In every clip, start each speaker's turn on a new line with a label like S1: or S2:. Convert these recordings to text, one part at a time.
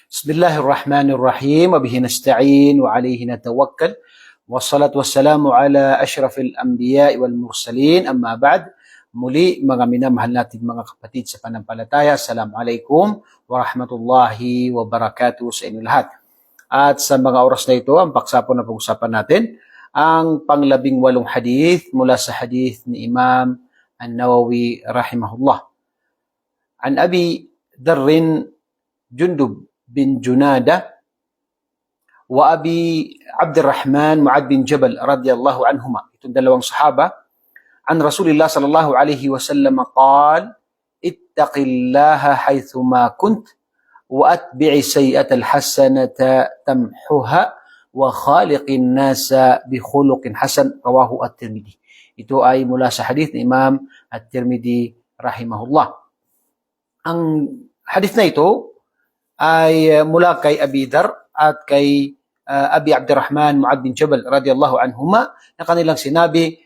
S1: بسم الله الرحمن الرحيم وبه نستعين وعليه نتوكل والصلاة والسلام على أشرف الأنبياء والمرسلين أما بعد. Muli mga minamahal natin mga kapatid sa panampalataya, Assalamualaikum warahmatullahi wabarakatuh sa inyo lahat. At sa mga oras na ito, ang paksa po na pag-usapan natin ang pang-18 hadith mula sa hadith ni Imam An-Nawawi rahimahullah. An Abi Dharrin Jundub bin Junada wa Abi Abdurrahman Mu'ad bin Jabal radiyallahu anhuma. Itong dalawang sahaba. An Rasulillah sallallahu alaihi wasallam qal, ittaqillaha haythuma kunt wa atbi'i sayyi'atal hasanata tamhuha wa khaliqin nasa bi khuluqin hasan, rawahu at-Tirmidhi. Ito ay mula sa hadith ni Imam at-Tirmidhi rahimahullah. Ang hadith na ito ay mula kay Abi Dharr at kay Abi Abdurrahman Mu'ad bin Jabal radiyallahu anhuma na kanilang sinabi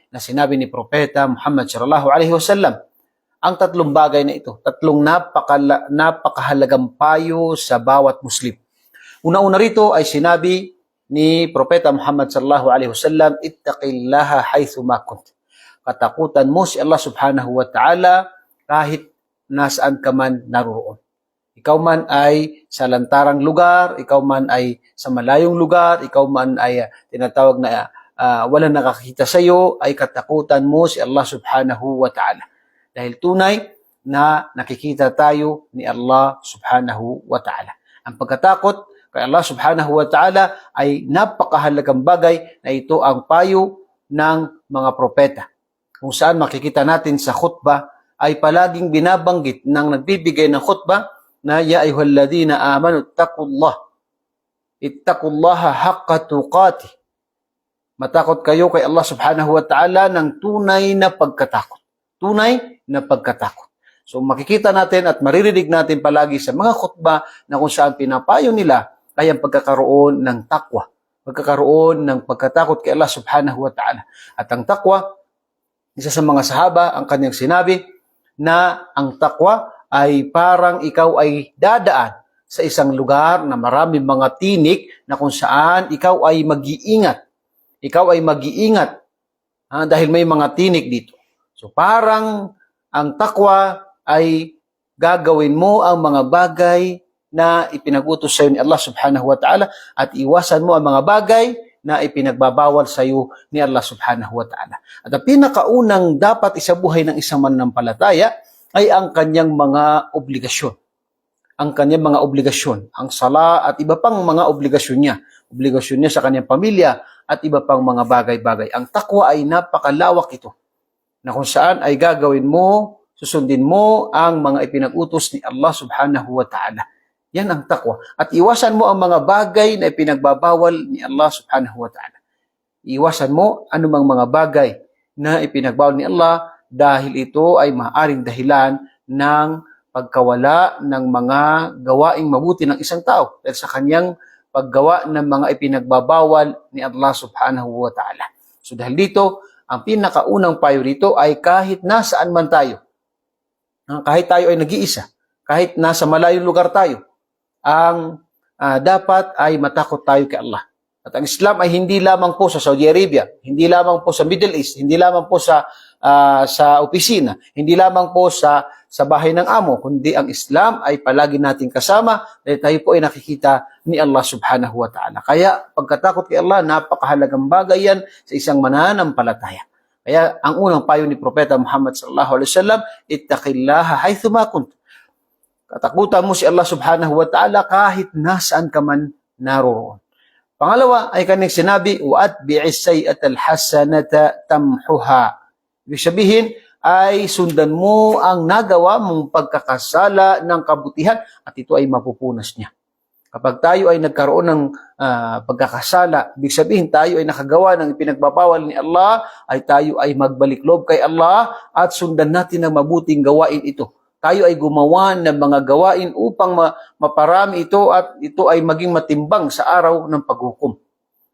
S1: ni Propeta Muhammad sallallahu alaihi wasallam ang tatlong bagay na ito, tatlong napakahalagang payo sa bawat Muslim. Una-una rito ay sinabi ni Propeta Muhammad sallallahu alaihi wasallam, ittaqillaha haythuma kunt. Katakutan mo si Allah subhanahu wa ta'ala kahit nasaan ka man naroon. Ikaw man ay sa lantarang lugar, ikaw man ay sa malayong lugar, ikaw man ay tinatawag na wala nakakita sa iyo, ay katakutan mo si Allah subhanahu wa ta'ala. Dahil tunay na nakikita tayo ni Allah subhanahu wa ta'ala. Ang pagkatakot kay Allah subhanahu wa ta'ala ay napakahalagang bagay na ito ang payo ng mga propeta. Kung saan makikita natin sa khutbah ay palaging binabanggit ng nagbibigay ng khutbah na ya ayyuhalladhina amanu ittaqullaha haqqa tuqatih. Matakot kayo kay Allah subhanahu wa ta'ala ng tunay na pagkatakot. Tunay na pagkatakot. So makikita natin at maririnig natin palagi sa mga khutbah na kung saan pinapayo nila ay ang pagkakaroon ng takwa. Pagkakaroon ng pagkatakot kay Allah subhanahu wa ta'ala. At ang takwa, isa sa mga sahaba ang kanyang sinabi na ang takwa ay parang ikaw ay dadaan sa isang lugar na maraming mga tinik na kung saan ikaw ay mag-iingat. Ikaw ay mag-iingat dahil may mga tinik dito. So parang ang takwa ay gagawin mo ang mga bagay na ipinag-utos sa iyo ni Allah subhanahu wa ta'ala at iwasan mo ang mga bagay na ipinagbabawal sa iyo ni Allah subhanahu wa ta'ala. At ang pinakaunang dapat isabuhay ng isang mananampalataya ay ang kanyang mga obligasyon. Ang kanyang mga obligasyon, ang sala at iba pang mga obligasyon niya. Obligasyon niya sa kanyang pamilya at iba pang mga bagay-bagay. Ang takwa ay napakalawak ito, na kung saan ay gagawin mo, susundin mo ang mga ipinag-utos ni Allah subhanahu wa ta'ala. Yan ang takwa. At iwasan mo ang mga bagay na ipinagbabawal ni Allah subhanahu wa ta'ala. Iwasan mo anumang mga bagay na ipinagbawal ni Allah dahil ito ay maaaring dahilan ng pagkawala ng mga gawaing mabuti ng isang tao dahil sa kanyang paggawa ng mga ipinagbabawal ni Allah subhanahu wa ta'ala. So dahil dito, ang pinakaunang payo rito ay kahit nasaan man tayo, kahit tayo ay nag-iisa, kahit nasa malayong lugar tayo, ang dapat ay matakot tayo kay Allah. At ang Islam ay hindi lamang po sa Saudi Arabia, hindi lamang po sa Middle East, hindi lamang po sa opisina, hindi lamang po sa bahay ng amo, kundi ang Islam ay palagi nating kasama dahil tayo po ay nakikita ni Allah subhanahu wa ta'ala. Kaya pagkatakot kay Allah, napakahalagang bagay yan sa isang mananampalataya. Kaya ang unang payo ni Propeta Muhammad sallallahu alaihi wasallam, ittaqillaha haythuma kunt. Katakutan mo si Allah subhanahu wa ta'ala kahit nasaan ka man naroon. Pangalawa ay kanyang sinabi, wa atbi'is sayyi'atal hasanata tamhuha. Ibig sabihin ay sundan mo ang nagawa mong pagkakasala ng kabutihan at ito ay mapupunas niya. Kapag tayo ay nagkaroon ng pagkakasala, ibig sabihin tayo ay nakagawa ng ipinagbabawal ni Allah, ay tayo ay magbalik loob kay Allah at sundan natin ang mabuting gawain ito. Tayo ay gumawa ng mga gawain upang maparami ito at ito ay maging matimbang sa araw ng paghukom.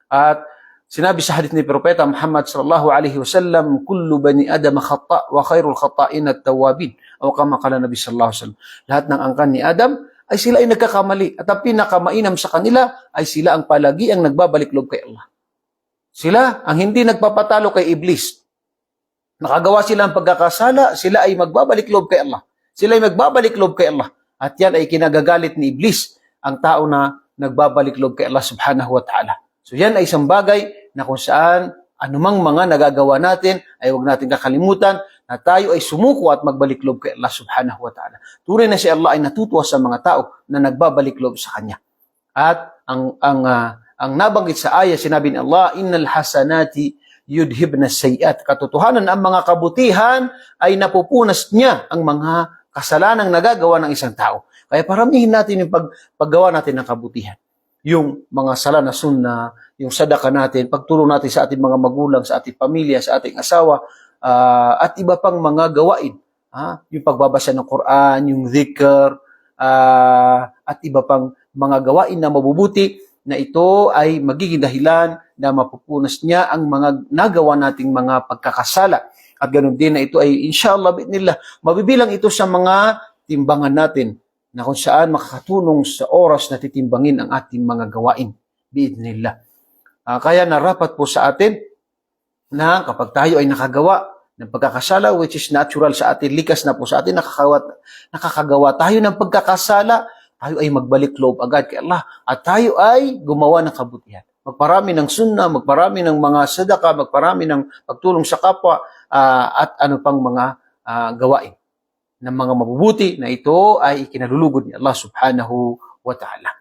S1: At sinabi sa hadith ni Propeta Muhammad sallallahu alaihi wasallam, kullu bani Adam khata' wa khairul khata'in at-tawwabin. O kama qala Nabi sallallahu alaihi wasallam, lahat ng angkan ni Adam ay sila ay nagkakamali. At ang pinakamainam sa kanila ay sila ang palagi ang nagbabalik loob kay Allah. Sila ang hindi nagpapatalo kay Iblis. Nakagawa sila ng pagkakasala, sila ay magbabalik loob kay Allah. Sila ay magbabalik loob kay Allah. At yan ay kinagagalit ni Iblis, ang tao na nagbabalik loob kay Allah subhanahu wa ta'ala. So yan ay isang bagay na kung saan anumang mga nagagawa natin ay huwag natin kakalimutan na tayo ay sumuko at magbalik loob kay Allah subhanahu wa ta'ala. Tunay na si Allah ay natutuwa sa mga tao na nagbabalik loob sa Kanya. At ang nabanggit sa ayah, sinabi ni Allah, innal hasanati yudhibna sayiat. Katotohanan, ang mga kabutihan ay napupunas niya ang mga kasalanang nagagawa ng isang tao. Kaya paramihin natin yung paggawa natin ng kabutihan. Yung mga sala na sunna, yung sadaka natin, pagtulong natin sa ating mga magulang, sa ating pamilya, sa ating asawa, at iba pang mga gawain. Yung pagbabasa ng Quran, yung dhikr, at iba pang mga gawain na mabubuti, na ito ay magiging dahilan na mapupunas niya ang mga nagawa nating mga pagkakasala. At ganoon din na ito ay inshallah bi'nillah, mabibilang ito sa mga timbangan natin na kung saan makakatulong sa oras na titimbangin ang ating mga gawain bi'nillah. Kaya narapat po sa atin na kapag tayo ay nakagawa ng pagkakasala, which is natural sa atin, likas na po sa atin, nakakagawa tayo ng pagkakasala, tayo ay magbalik loob agad kay Allah at tayo ay gumawa ng kabutihan. Magparami ng sunna, magparami ng mga sadaka, magparami ng pagtulong sa kapwa, at ano pang mga gawain ng mga mabubuti na ito ay ikinalulugod ni Allah subhanahu wa ta'ala.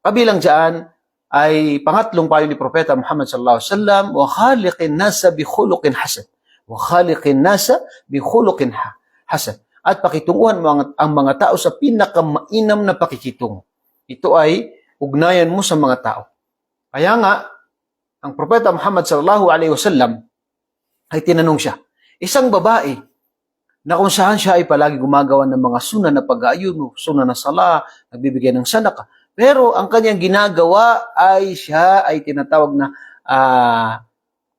S1: Kabilang dyan ay pangatlong payo ni Propeta Muhammad sallallahu alaihi wasallam, wa khaliqin nasa bi khuluqin hasan. Wa khaliqin nasa bi khuluqin hasan. At pakitunguhan ang mga tao sa pinakamainam na pakikitungo. Ito ay ugnayan mo sa mga tao. Kaya nga, ang Propeta Muhammad sallallahu alaihi wasallam ay tinanong siya, isang babae na kung saan siya ay palagi gumagawa ng mga sunan na pag-aayuno, sunan na sala, nagbibigay ng sadaka. Pero ang kanyang ginagawa ay siya ay tinatawag na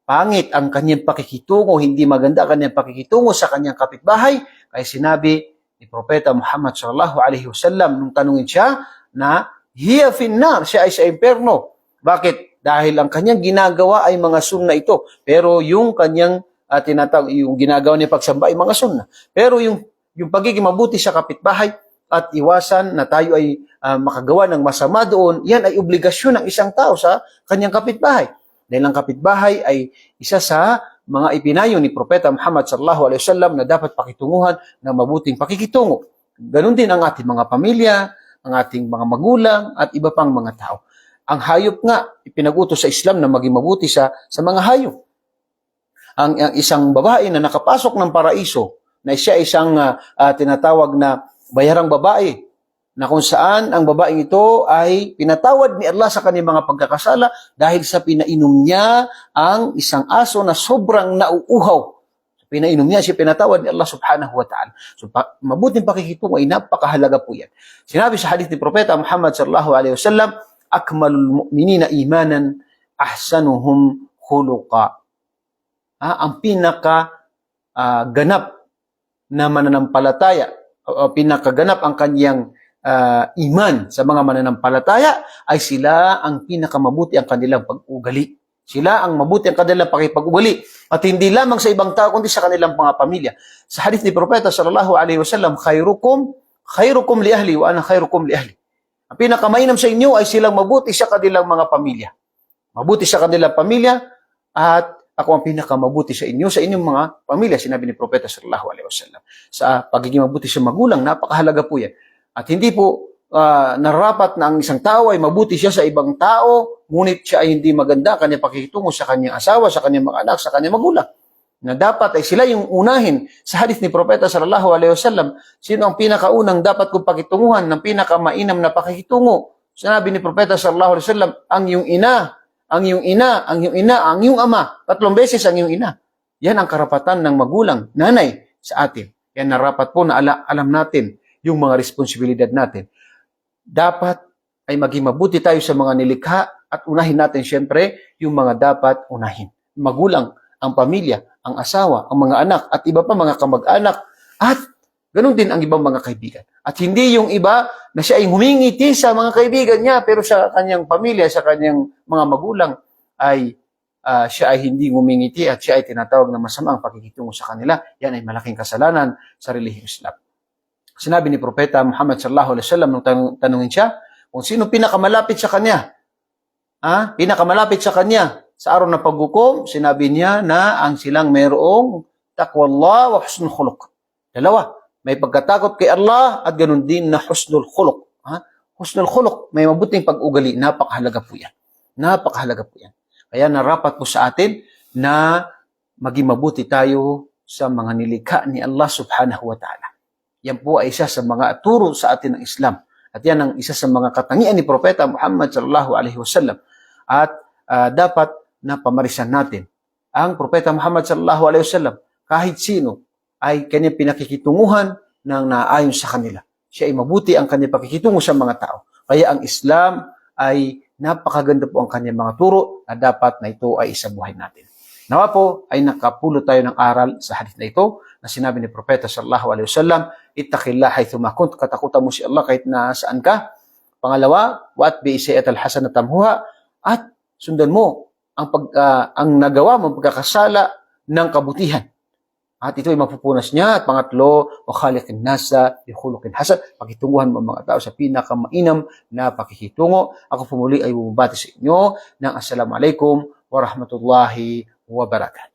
S1: pangit ang kanyang pakikitungo, hindi maganda ang kanyang pakikitungo sa kanyang kapitbahay. Kaya sinabi ni Propeta Muhammad sallallahu alaihi wasallam nung tanungin siya na hiya finnar, siya ay sa imperno. Bakit? Dahil ang kanyang ginagawa ay mga sunna ito. Pero yung kanyang tinatawag, yung ginagawa niya pagsamba ay mga sunna. Pero yung pagiging mabuti sa kapitbahay at iwasan na tayo ay makagawa ng masama doon, yan ay obligasyon ng isang tao sa kanyang kapitbahay. Dahil ang kapitbahay ay isa sa mga ipinayo ni Propeta Muhammad sallallahu alaihi wasallam na dapat pakitunguhan ng mabuting pakikitungo. Ganon din ang ating mga pamilya, ang ating mga magulang at iba pang mga tao. Ang hayop nga ipinag-utos sa Islam na maging mabuti sa mga hayop. Ang isang babae na nakapasok ng paraiso, na siya isang tinatawag na bayarang babae, na kung saan ang babaeng ito ay pinatawad ni Allah sa kanyang mga pagkakasala dahil sa pinainom niya ang isang aso na sobrang nauuhaw. Pinainom niya, siya pinatawad ni Allah subhanahu wa ta'ala. So, mabuting pakikitungo ay napakahalaga po yan. Sinabi sa hadith ni Propeta Muhammad sallallahu alaihi wasallam, akmalul mu'minina imanan, ahsanuhum khuluqa. Ang pinaka ganap na mananampalataya, pinakaganap ang kanyang iman sa mga mananampalataya ay sila ang pinakamabuti ang kanilang pag-ugali. Sila ang mabuti ang kanilang pakipag-ugali. At hindi lamang sa ibang tao, kundi sa kanilang mga pamilya. Sa hadith ni Propeta sallallahu alaihi wasallam, khairukum li ahli wa ana khairukum li ahli. Ang pinakamainam sa inyo ay silang mabuti sa kanilang mga pamilya. Mabuti sa kanilang pamilya at ako ang pinakamabuti sa inyo, sa inyong mga pamilya, sinabi ni Propeta sallallahu alaihi wasallam. Sa pagiging mabuti sa magulang, napakahalaga po yan. At hindi po narapat na ang isang tao ay mabuti siya sa ibang tao, ngunit siya ay hindi maganda kanyang pakikitungo sa kanyang asawa, sa kanyang mga anak, sa kanyang magulang. Na dapat ay sila yung unahin. Sa hadith ni Propeta sallallahu alaihi wasallam, sino ang pinakaunang dapat kong pakitunguhan ng pinakamainam na pakikitungo? Sinabi ni Propeta sallallahu alaihi wasallam, ang iyong ina, ang iyong ina, ang iyong ina, ang iyong ama. 3 beses ang iyong ina. Yan ang karapatan ng magulang, nanay sa atin. Yan narapat po na alam natin yung mga responsibilidad natin. Dapat ay maging mabuti tayo sa mga nilikha at unahin natin siyempre yung mga dapat unahin. Magulang, ang pamilya, ang asawa, ang mga anak at iba pa mga kamag-anak at Ganon din ang ibang mga kaibigan. At hindi yung iba na siya ay humingiti sa mga kaibigan niya, pero sa kanyang pamilya, sa kanyang mga magulang, ay siya ay hindi humingiti at siya ay tinatawag na masama ang pakikitungo sa kanila. Yan ay malaking kasalanan sa relihiyong Islam. Sinabi ni Propeta Muhammad sallallahu alaihi wasallam nung tanungin siya kung sino pinakamalapit sa kanya. Pinakamalapit sa kanya sa araw ng paghukom, sinabi niya na ang silang mayroong taqwallah wa husnul khuluq. Dalawa, may pagkatakot kay Allah at ganun din na husnul khuluq. Husnul khuluq, may mabuting pag-ugali, napakahalaga po yan. Napakahalaga po yan. Kaya narapat po sa atin na maging mabuti tayo sa mga nilikha ni Allah subhanahu wa ta'ala. Yan po ay isa sa mga turo sa atin ng Islam. At yan ang isa sa mga katangian ni Propeta Muhammad sallallahu alaihi wasallam. At dapat na pamarisan natin ang Propeta Muhammad sallallahu alaihi wasallam kahit sino ay kanyang pinakikitunguhan ng naayon sa kanila. Siya ay mabuti ang kanyang pakikitungo sa mga tao. Kaya ang Islam ay napakaganda po ang kanyang mga turo na dapat na ito ay isabuhay natin. Nawa po ay nakapulot tayo ng aral sa hadith na ito na sinabi ni Propeta sallallahu alaihi wasallam, ittaqillah haythuma kunt, katakutan mo si Allah kahit nasaan ka. Pangalawa, wa'at bi sayyi'at al-hasanat tamhuha, at sundan mo ang nagawa mo pagkakasala ng kabutihan. At ito ay mapupunas niya. At pangatlo, wa khaliqin nasa bi khuluqin hasan, pakitunguhan mo mga tao sa pinakamainam na pakikitungo. Ako po muli ay bumabati sa inyo ng assalamualaikum warahmatullahi wabarakatuh.